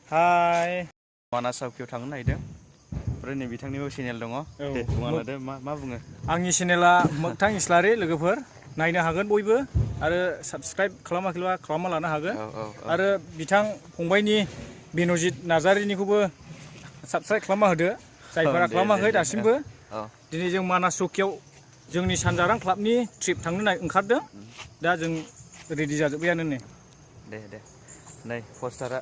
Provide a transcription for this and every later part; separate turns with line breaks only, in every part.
हाय
माना चौकियाव थांनो नागिरदों ओमफ्राय नै बिथांनिबो चेनेल दङ दे बुंलांदो मा बुङो
आंनि चेनेला मोगथां इस्लारि लोगोफोर नायनो हागोन बयबो आरो साबस्क्राइब खालामाखैबा खालामना लानो हागोन आरो बिथां फंबायनि बिन'जित नार्जारिनिखौबो साबस्क्राइब खालामना होदो जायफोरा खालामाखै दासिमबो दिनै जों मानास चौकियाव जोंनि सानजारां क्लाबनि ट्रिप थांनो ओंखारदों दा जों रेडि जाजोब्बायानो नै
दे नै पस्टारा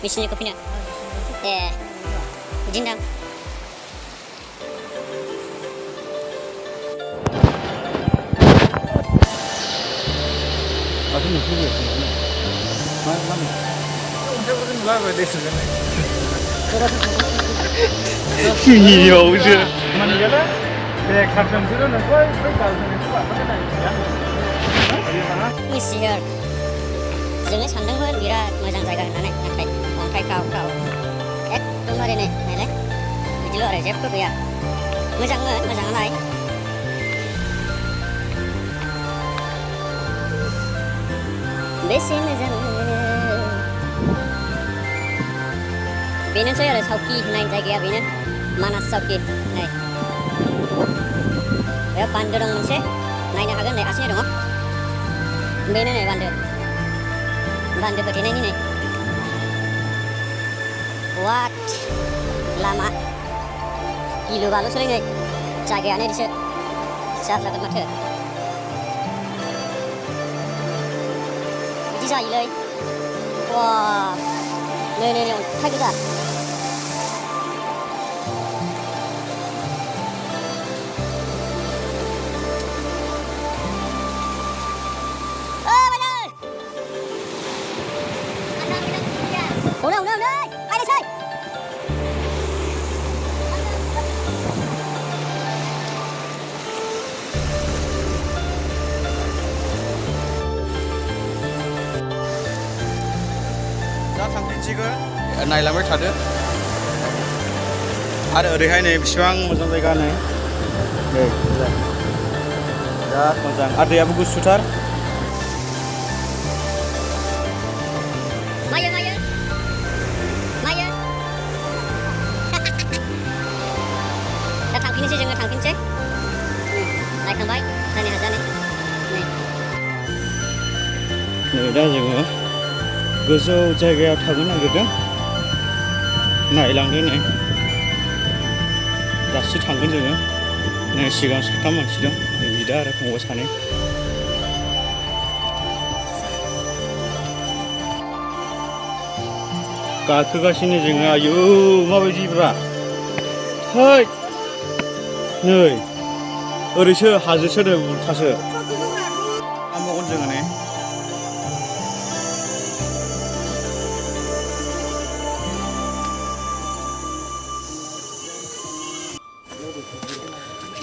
मेसिननि कफिनो ए बिदिनो दां
Aku nunggu ya. Mana? Iya,
Mana gala? Bek harjam dulu nanti kalau itu
Siar जोङो सानदोंमोन बिराद मोजां जायगा होननानै नाथाय अन्थाइ गाव एकदमबारे नायलाय बिदिल' आरो जेबो गैया मोजांमोन मोजाङालाय बेसे मोजां बेनोसै आरो सावकि होननाय जायगाया बेनो मानास सावकि नै बेयाव बान्दो दं मोनसे नायनो हागोन नै आसिनो दङ बेनो नै बान्दो होथेनायनि नै वाट लामा गिलु बालुसोलै नै जायगायानो बिसो जाथारगोन माथो बिदि जायोलै वा नै अन्थाइ गोजा Udah, ayo say.
दा थांफिनसिगोन नायलांबाय थादो आरो ओरैहाय नै बिसिबां मोजां जायगा नै बिराद मोजां आरो दैयाबो गुसुथार
दा थांफिननोसै जोङो थांफिनसै नायखांबाय जानो हाजानो
नै दा जोङो गोजौ जायगायाव थांनो नागिरदों नायलांदो नै दासो थांगोन जोङो नै सिगां साथाम मानसि दं बिदा आरो फंबाय सानै गाखोगासिनो जोङो आयौ माबायदिब्रा है नै ओरैसो हाजोसो नै उल्थासो थांबावगोन जोङो नै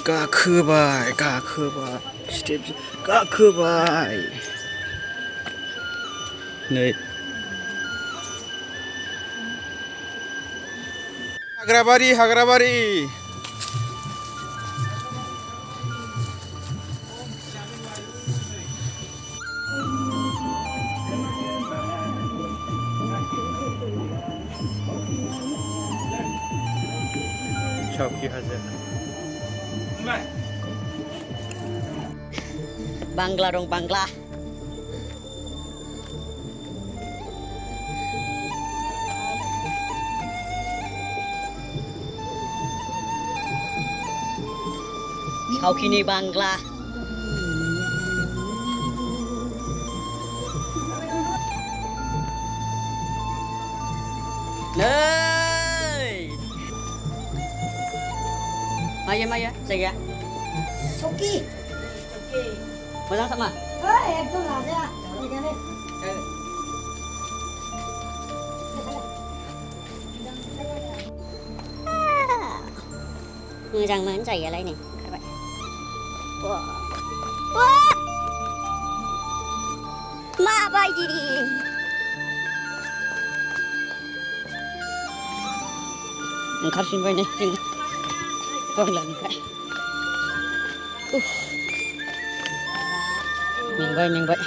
गाखोबाय स्टेप गाखोबाय नै हाग्राबारि Chowk haja
Bangla dong Bangla Chowk ini Bangla Nei Maya jaga
Soki
Mo장 sama
একদম রাজা এখানে
मोजांमोन जायगायालाय नै ओंखारबाय माबायदि ओंखारफिनबाय नै जोङो बांलानिफ्राय मेंबाय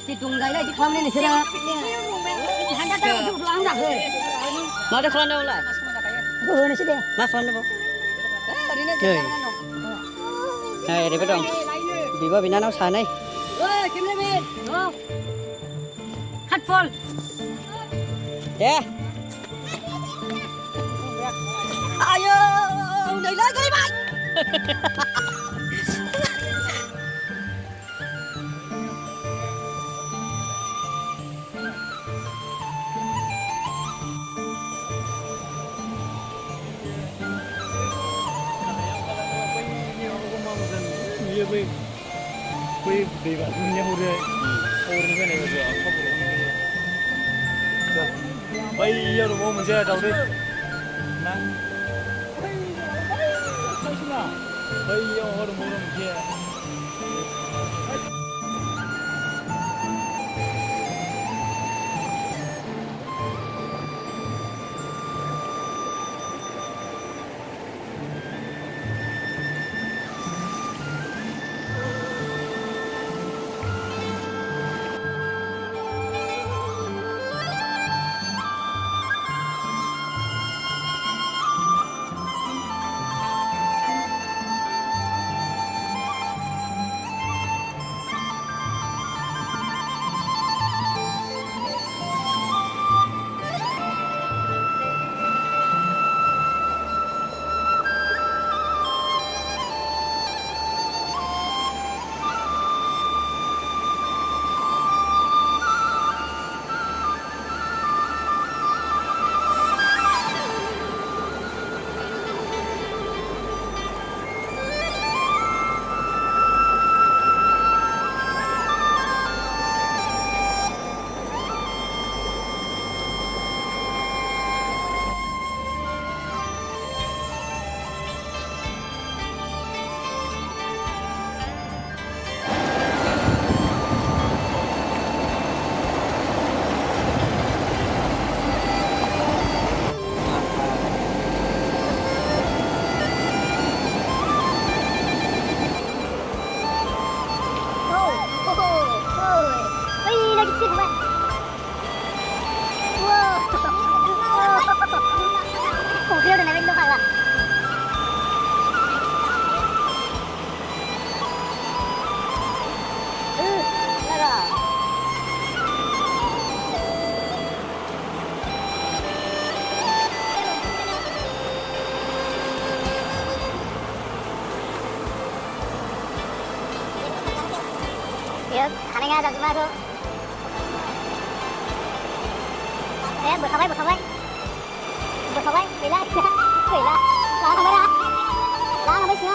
Ditunggai di kolam ini sudah. Hanya tahu tu pulang dah ke.
Mau खालामदों उलाय?
Ke ni sudah.
मा खालामदों? नै ओरैबो दं बिब' बिनानाव सानै
Oi, cameraman. Oh. Cut fall.
दे आयो नैलाय गोलैबाय
बै दै बाज्रुमनाया हरो हरनिफ्राय नायबा जोंहा खाबु बैयाव दङ मोनसे दावदै ना बैयाव हर मोनसे
Kananga dah cuma tu. Berkawai. Bila, Lang apa dah? Lang apa sih?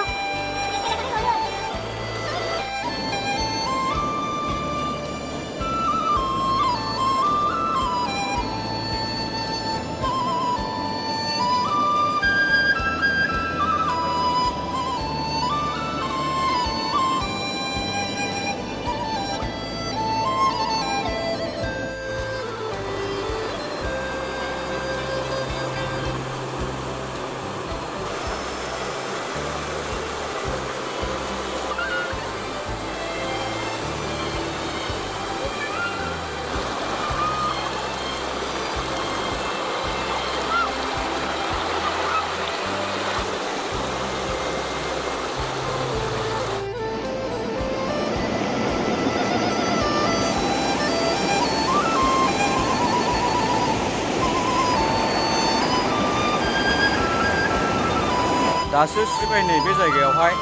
दासो सिबाय नै बे जायगायावहाय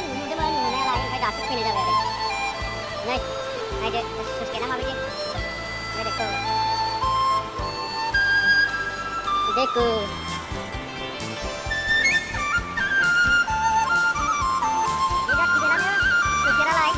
नुदोंमोन नुनायालाय ओमफ्राय दासो फैनाय जाबाय आरो नै नायदो सुइस गेटआ माबायदि देखो bidak गिदिरानो सुइस गेटआलाय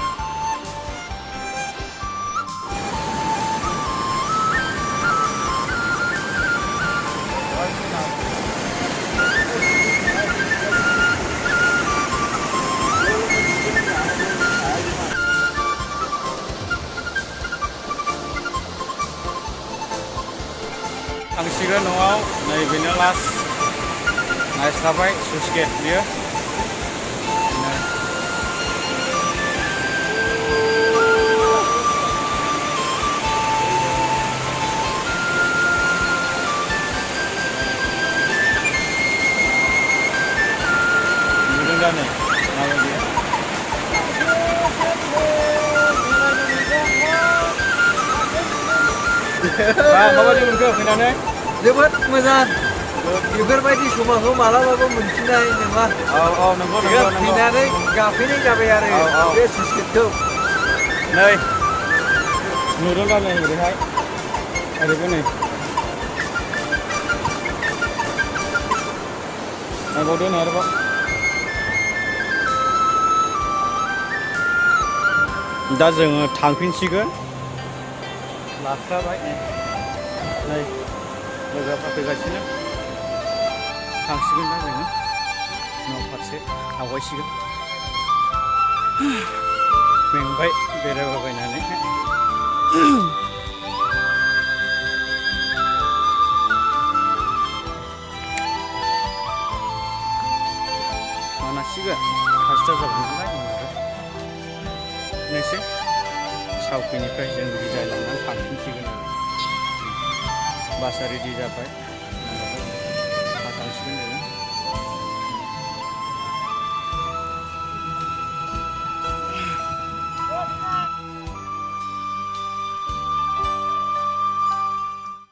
थांसिगोन न'आव नै बेनो लास्ट नायस्लाबाय सुइस गेट बियो नुदों दा नै माबायदि माबायदि मोनखो फैनानै
जोबोद मोजां बेफोरबायदि समाखौ मालाबाबो मोनफिननाय नङा
नंगौ
फैनानै गाफैनाय जाबाय आरो बे सुइसगेटखौ
नै नुदों दा नै ओरैहाय ओरैबो नै नायबावदो नै आरोबाव दा जोङो थांफिनसिगोन लास्लाबाय नै लोगोफ्रा फैगासिनो थांसिगोन दा जोङो न' फारसे आवगायसिगोन मेंबाय बेरायबायनानै मोनासिगोन 5टा जाबाय नालाय नोंसै सावखैनिफ्राय जों बिदाय लानानै थांफिनसिगोन आरो बासआ रेडि जाबाय